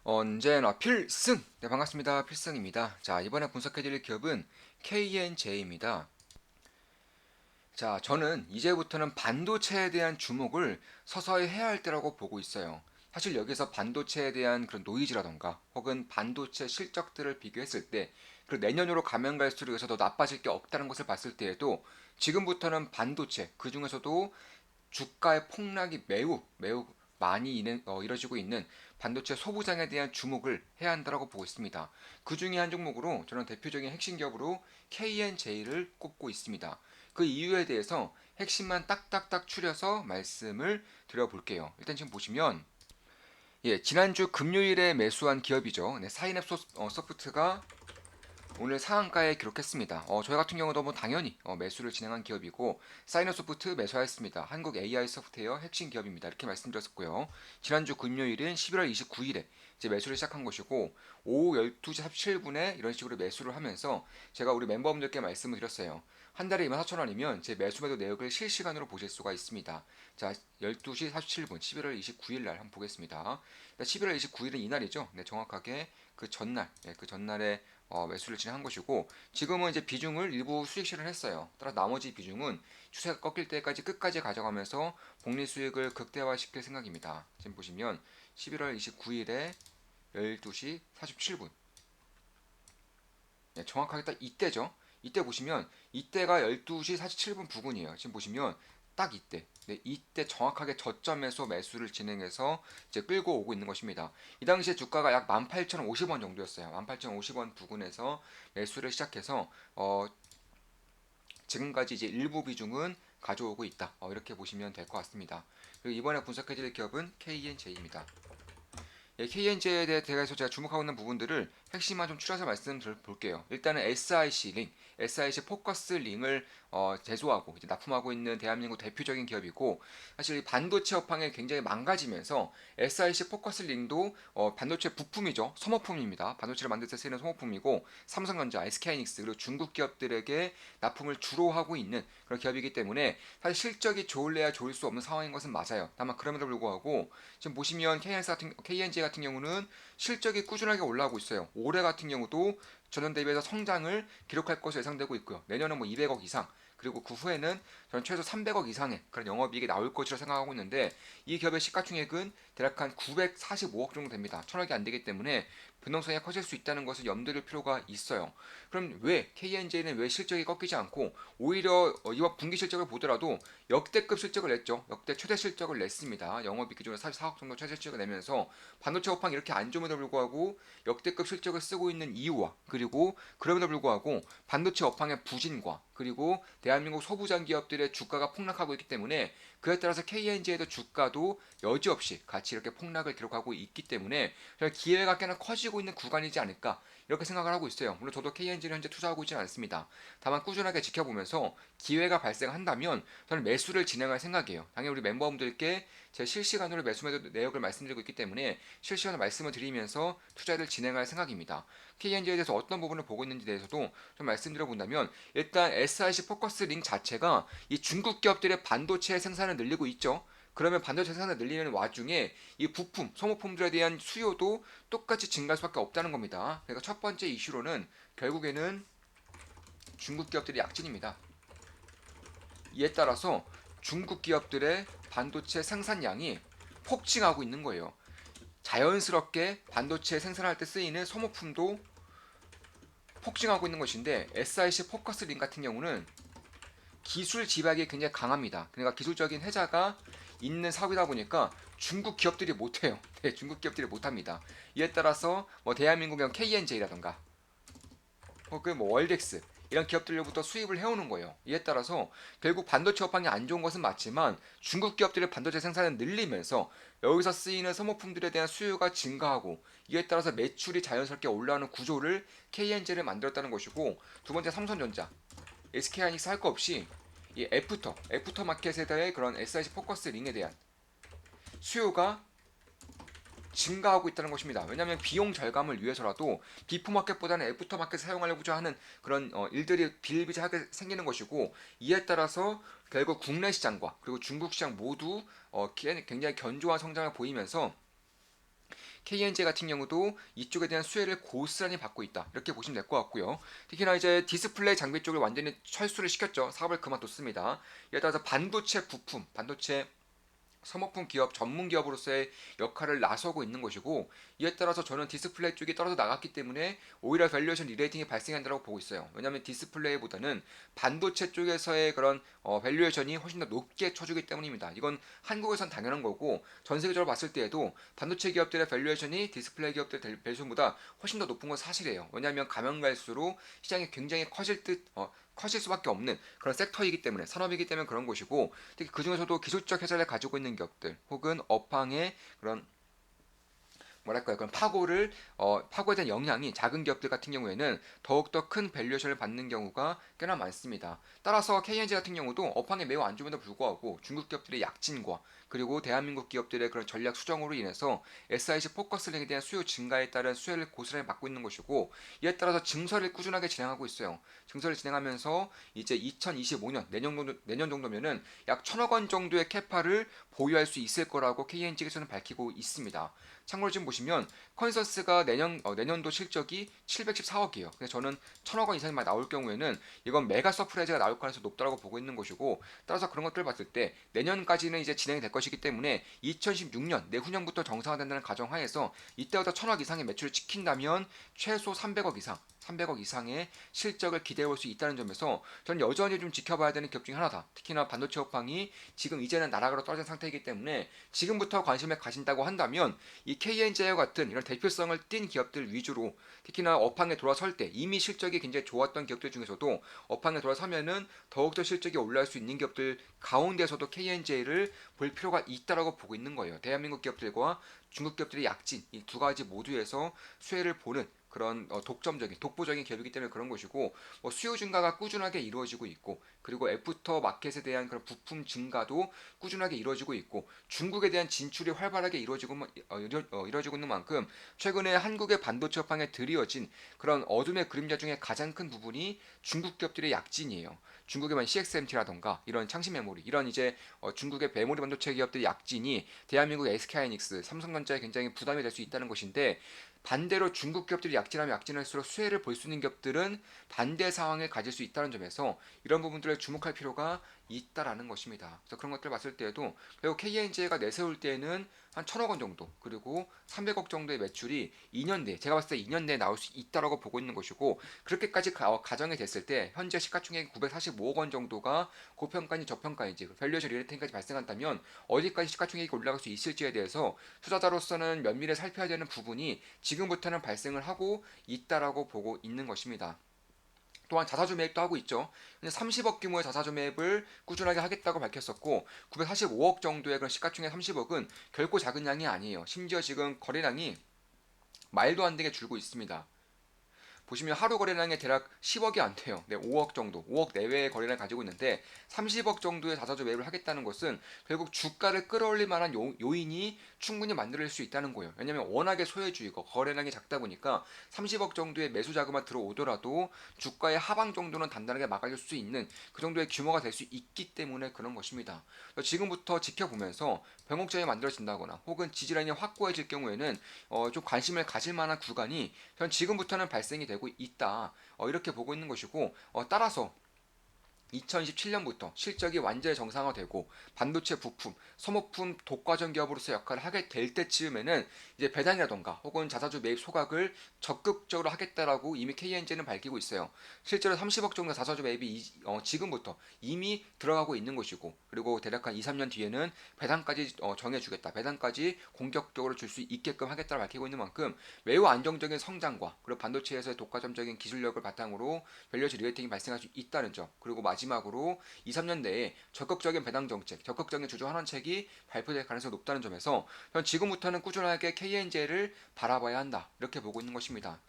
언제나 필승! 네, 반갑습니다. 필승입니다. 자, 이번에 분석해드릴 기업은 KNJ입니다. 자, 저는 이제부터는 반도체에 대한 주목을 서서히 해야 할 때라고 보고 있어요. 사실 여기서 반도체에 대한 그런 노이즈라던가 혹은 반도체 실적들을 비교했을 때 그리고 내년으로 가면 갈수록 여기서 더 나빠질 게 없다는 것을 봤을 때에도 지금부터는 반도체 그 중에서도 주가의 폭락이 매우 많이 이뤄지고 있는 반도체 소부장에 대한 주목을 해야 한다고 보고 있습니다. 그 중에 한 종목으로 저는 대표적인 핵심 기업으로 KNJ를 꼽고 있습니다. 그 이유에 대해서 핵심만 딱딱딱 추려서 말씀을 드려볼게요. 일단 지금 보시면 지난주 금요일에 매수한 기업이죠. 네, 사인앱 소프트가 오늘 상한가에 기록했습니다. 저희 같은 경우도 뭐 당연히 매수를 진행한 기업이고 사이너소프트 매수하였습니다. 한국 AI 소프트웨어 핵심 기업입니다. 이렇게 말씀드렸었고요. 지난주 금요일은 11월 29일에 이제 매수를 시작한 것이고 오후 12시 37분에 이런 식으로 매수를 하면서 제가 우리 멤버분들께 말씀을 드렸어요. 한 달에 24,000원이면 제 매수매도 내역을 실시간으로 보실 수가 있습니다. 자, 12시 47분 11월 29일 날 한번 보겠습니다. 11월 29일은 이날이죠. 네, 정확하게 그 전날, 그 전날에 매수를 진행한 것이고 지금은 이제 비중을 일부 수익 실현을 했어요. 따라 나머지 비중은 추세가 꺾일 때까지 끝까지 가져가면서 복리 수익을 극대화시킬 생각입니다. 지금 보시면 11월 29일에 12시 47분 정확하게 딱 이때죠. 이때 보시면 이때가 12시 47분 부근이에요. 지금 보시면 딱 이때. 네, 이때 정확하게 저점에서 매수를 진행해서 이제 끌고 오고 있는 것입니다. 이 당시에 주가가 약 18,050원 정도였어요. 18,050원 부근에서 매수를 시작해서 지금까지 이제 일부 비중은 가져오고 있다. 이렇게 보시면 될 것 같습니다. 그리고 이번에 분석해드릴 기업은 KNJ입니다. KNJ에 대해서 제가 주목하고 있는 부분들을 핵심만 좀 추려서 말씀드릴게요. 일단은 SIC 링, SIC 포커스 링을 제조하고 이제 납품하고 있는 대한민국 대표적인 기업이고 사실 반도체 업황이 굉장히 망가지면서 SIC 포커스 링도 반도체 부품이죠. 소모품입니다. 반도체를 만들 때 쓰이는 소모품이고 삼성전자, SK하이닉스 그리고 중국 기업들에게 납품을 주로 하고 있는 그런 기업이기 때문에 사실 실적이 좋을래야 좋을 수 없는 상황인 것은 맞아요. 다만 그럼에도 불구하고 지금 보시면 KNJ 같은 경우는 실적이 꾸준하게 올라오고 있어요. 올해 같은 경우도 전년 대비해서 성장을 기록할 것으로 예상되고 있고요. 내년은 뭐 200억 이상 그리고 그 후에는 저는 최소 300억 이상의 그런 영업이익이 나올 것이라 생각하고 있는데 이 기업의 시가총액은 대략 한 945억 정도 됩니다. 천억이 안 되기 때문에 변동성이 커질 수 있다는 것을 염두에 둘 필요가 있어요. 그럼 왜 KNJ는 왜 실적이 꺾이지 않고 오히려 이번 분기 실적을 보더라도 역대급 실적을 냈죠. 역대 최대 실적을 냈습니다. 영업이익 기준으로 44억 정도 최대 실적을 내면서 반도체 업황이 이렇게 안 좋음에도 불구하고 역대급 실적을 쓰고 있는 이유와 그리고 그럼에도 불구하고 반도체 업황의 부진과 그리고 대한민국 소부장 기업들의 주가가 폭락하고 있기 때문에 그에 따라서 KNG에도 주가도 여지없이 같이 이렇게 폭락을 기록하고 있기 때문에 기회가 꽤나 커지고 있는 구간이지 않을까 이렇게 생각을 하고 있어요. 물론 저도 KNG를 현재 투자하고 있지는 않습니다. 다만 꾸준하게 지켜보면서 기회가 발생한다면 저는 매수를 진행할 생각이에요. 당연히 우리 멤버분들께 제 실시간으로 매수 내역을 말씀드리고 있기 때문에 실시간으로 말씀을 드리면서 투자를 진행할 생각입니다. KNG에 대해서 어떤 부분을 보고 있는지 대해서도 좀 말씀드려 본다면 일단 SIC 포커스 링 자체가 이 중국 기업들의 반도체 생산을 늘리고 있죠. 그러면 반도체 생산을 늘리는 와중에 이 부품, 소모품들에 대한 수요도 똑같이 증가할 수밖에 없다는 겁니다. 그러니까 첫 번째 이슈로는 결국에는 중국 기업들의 약진입니다. 이에 따라서 중국 기업들의 반도체 생산량이 폭증하고 있는 거예요. 자연스럽게 반도체 생산할 때 쓰이는 소모품도 폭증하고 있는 것인데 SIC 포커스 링 같은 경우는 기술 집약이 굉장히 강합니다. 그러니까 기술적인 혜자가 있는 사업이다 보니까 중국 기업들이 못해요. 네, 중국 기업들이 못합니다. 이에 따라서 뭐 대한민국의 KNJ라던가 혹은 뭐 월덱스 이런 기업들로부터 수입을 해오는 거예요. 이에 따라서 결국 반도체 업황이 안 좋은 것은 맞지만 중국 기업들의 반도체 생산을 늘리면서 여기서 쓰이는 소모품들에 대한 수요가 증가하고 이에 따라서 매출이 자연스럽게 올라오는 구조를 KNJ를 만들었다는 것이고 두 번째 삼성전자, SK하이닉스 할 거 없이 이 애프터 마켓에 대해 그런 SIC 포커스 링에 대한 수요가 증가하고 있다는 것입니다. 왜냐하면 비용 절감을 위해서라도 비포 마켓보다는 애프터 마켓을 사용하려고 하는 그런 일들이 비일비재하게 생기는 것이고 이에 따라서 결국 국내 시장과 그리고 중국 시장 모두 굉장히 견조한 성장을 보이면서 KNJ 같은 경우도 이쪽에 대한 수혜를 고스란히 받고 있다. 이렇게 보시면 될 것 같고요. 특히나 이제 디스플레이 장비 쪽을 완전히 철수를 시켰죠. 사업을 그만뒀습니다. 이에 따라서 반도체 부품, 반도체 소모품 기업, 전문 기업으로서의 역할을 나서고 있는 것이고, 이에 따라서 저는 디스플레이 쪽이 떨어져 나갔기 때문에 오히려 밸류에이션 리레이팅이 발생한다고 보고 있어요. 왜냐하면 디스플레이보다는 반도체 쪽에서의 그런 밸류에이션이 훨씬 더 높게 쳐주기 때문입니다. 이건 한국에선 당연한 거고, 전 세계적으로 봤을 때에도 반도체 기업들의 밸류에이션이 디스플레이 기업들의 밸류에이션보다 훨씬 더 높은 건 사실이에요. 왜냐하면 가면 갈수록 시장이 굉장히 커질 수밖에 없는 그런 섹터이기 때문에, 산업이기 때문에 그런 것이고, 특히 그 중에서도 기술적 혜자를 가지고 있는 기업들 혹은 업황의 그런 뭐랄까요, 그런 파고에 대한 영향이 작은 기업들 같은 경우에는 더욱더 큰 밸류에이션을 받는 경우가 꽤나 많습니다. 따라서 KNG 같은 경우도 업황이 매우 안 좋음에도 불구하고 중국 기업들의 약진과 그리고 대한민국 기업들의 그런 전략 수정으로 인해서 SIC 포커스링에 대한 수요 증가에 따른 수혜를 고스란히 받고 있는 것이고, 이에 따라서 증설을 꾸준하게 진행하고 있어요. 증설을 진행하면서 이제 2025년 내년 정도면은 약 1,000억 원 정도의 캐파를 보유할 수 있을 거라고 KNG에서는 밝히고 있습니다. 참고로 지금 보시면 컨센서스가 내년도 실적이 714억이에요. 그래서 저는 1,000억 원 이상이 나올 경우에는 이건 메가 서프라이즈가 나올 가능성이 높다고 보고 있는 것이고, 따라서 그런 것들을 봤을 때 내년까지는 이제 진행이 될 것이기 때문에 2016년 내후년부터 정상화된다는 가정하에서 이때부터 1,000억 이상의 매출을 지킨다면 최소 300억 이상의 실적을 기대해 볼 수 있다는 점에서 저는 여전히 좀 지켜봐야 되는 기업 중에 하나다. 특히나 반도체 업황이 지금 이제는 나락으로 떨어진 상태이기 때문에 지금부터 관심을 가진다고 한다면 이 KNJ와 같은 이런 대표성을 띈 기업들 위주로, 특히나 업황에 돌아설 때 이미 실적이 굉장히 좋았던 기업들 중에서도 업황에 돌아서면은 더욱더 실적이 올라갈 수 있는 기업들 가운데서도 KNJ를 볼 필요가 있다라고 보고 있는 거예요. 대한민국 기업들과 중국 기업들의 약진 이 두 가지 모두에서 수혜를 보는 그런 독보적인 기업이기 때문에 그런 것이고, 수요 증가가 꾸준하게 이루어지고 있고, 그리고 애프터 마켓에 대한 그런 부품 증가도 꾸준하게 이루어지고 있고, 중국에 대한 진출이 활발하게 이루어지고 있는 만큼 최근에 한국의 반도체 업황에 드리워진 그런 어둠의 그림자 중에 가장 큰 부분이 중국 기업들의 약진이에요. 중국의 CXMT라던가 이런 창신 메모리, 이런 이제 중국의 메모리 반도체 기업들의 약진이 대한민국 SK하이닉스, 삼성전자에 굉장히 부담이 될 수 있다는 것인데, 반대로 중국 기업들이 약진하면 약진할수록 수혜를 볼 수 있는 기업들은 반대 상황을 가질 수 있다는 점에서 이런 부분들을 주목할 필요가 있다라는 것입니다. 그래서 그런 것들을 봤을 때에도 결국 KNJ가 내세울 때에는 한 1,000억 원 정도, 그리고 300억 정도의 매출이 2년 내에, 제가 봤을 때 2년 내에 나올 수 있다라고 보고 있는 것이고, 그렇게까지 가정이 됐을 때 현재 시가총액 945억 원 정도가 고평가인지 저평가인지 밸류에이션 리레이팅까지 발생한다면 어디까지 시가총액이 올라갈 수 있을지에 대해서 투자자로서는 면밀히 살펴야 되는 부분이 지금부터는 발생을 하고 있다라고 보고 있는 것입니다. 또한 자사주 매입도 하고 있죠. 30억 규모의 자사주 매입을 꾸준하게 하겠다고 밝혔었고, 945억 정도의 그런 시가총액 30억은 결코 작은 양이 아니에요. 심지어 지금 거래량이 말도 안 되게 줄고 있습니다. 보시면 하루 거래량이 대략 10억이 안 돼요. 네, 5억 정도, 5억 내외의 거래량을 가지고 있는데 30억 정도의 자사주 매입을 하겠다는 것은 결국 주가를 끌어올릴 만한 요인이 충분히 만들어질 수 있다는 거예요. 왜냐하면 워낙에 소외주의고 거래량이 작다 보니까 30억 정도의 매수 자금만 들어오더라도 주가의 하방 정도는 단단하게 막아줄 수 있는 그 정도의 규모가 될 수 있기 때문에 그런 것입니다. 지금부터 지켜보면서 병목장이 만들어진다거나 혹은 지지라인이 확고해질 경우에는 좀 관심을 가질 만한 구간이 전 지금부터는 발생이 되고 있다. 이렇게 보고 있는 것이고, 따라서 2027년부터 실적이 완전히 정상화되고 반도체 부품, 소모품 독과점 기업으로서 역할을 하게 될 때쯤에는 이제 배당이라던가 혹은 자사주 매입 소각을 적극적으로 하겠다라고 이미 KNG는 밝히고 있어요. 실제로 30억 정도 자사주 매입이 지금부터 이미 들어가고 있는 것이고, 그리고 대략 한 2, 3년 뒤에는 배당까지 정해주겠다. 배당까지 공격적으로 줄 수 있게끔 하겠다고 밝히고 있는 만큼 매우 안정적인 성장과 그리고 반도체에서의 독과점적인 기술력을 바탕으로 밸류에이션 리레이팅이 발생할 수 있다는 점, 그리고 마지막으로 2, 3년 내에 적극적인 배당 정책, 적극적인 주주 환원책이 발표될 가능성이 높다는 점에서 전 지금부터는 꾸준하게 KNJ를 바라봐야 한다. 이렇게 보고 있는 것입니다.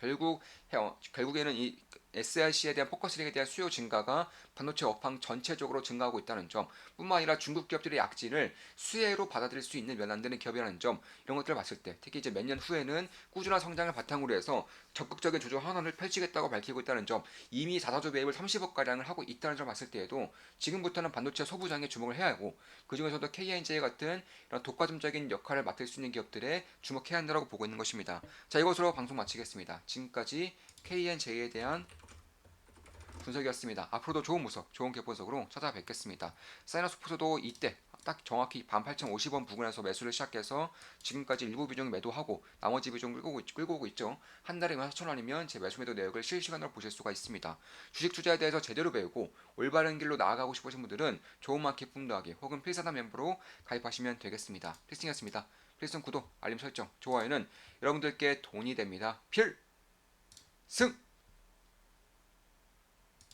결국에는 이 SRC에 대한 포커스링에 대한 수요 증가가 반도체 업황 전체적으로 증가하고 있다는 점, 뿐만 아니라 중국 기업들의 약진을 수혜로 받아들일 수 있는 면 안 되는 기업이라는 점, 이런 것들을 봤을 때 특히 이제 몇 년 후에는 꾸준한 성장을 바탕으로 해서 적극적인 조조 환원을 펼치겠다고 밝히고 있다는 점, 이미 4사조 매입을 30억 가량을 하고 있다는 점을 봤을 때에도 지금부터는 반도체 소부장에 주목을 해야 하고, 그 중에서도 KNJ 같은 이런 독과점적인 역할을 맡을 수 있는 기업들에 주목해야 한다고 보고 있는 것입니다. 자, 이것으로 방송 마치겠습니다. 지금까지 KNJ에 대한 분석이었습니다. 앞으로도 좋은 분석, 좋은 기업 분석으로 찾아뵙겠습니다. 사이너스포츠도 이때 딱 정확히 18,050원 부근에서 매수를 시작해서 지금까지 일부 비중 매도하고 나머지 비중 끌고 오고 있죠. 한 달에 24,000원이면 제 매수 매도 내역을 실시간으로 보실 수가 있습니다. 주식 투자에 대해서 제대로 배우고 올바른 길로 나아가고 싶으신 분들은 좋은 마켓 풍부하게 혹은 필사단 멤버로 가입하시면 되겠습니다. 필승이었습니다. 필승 구독, 알림 설정, 좋아요는 여러분들께 돈이 됩니다. 필승!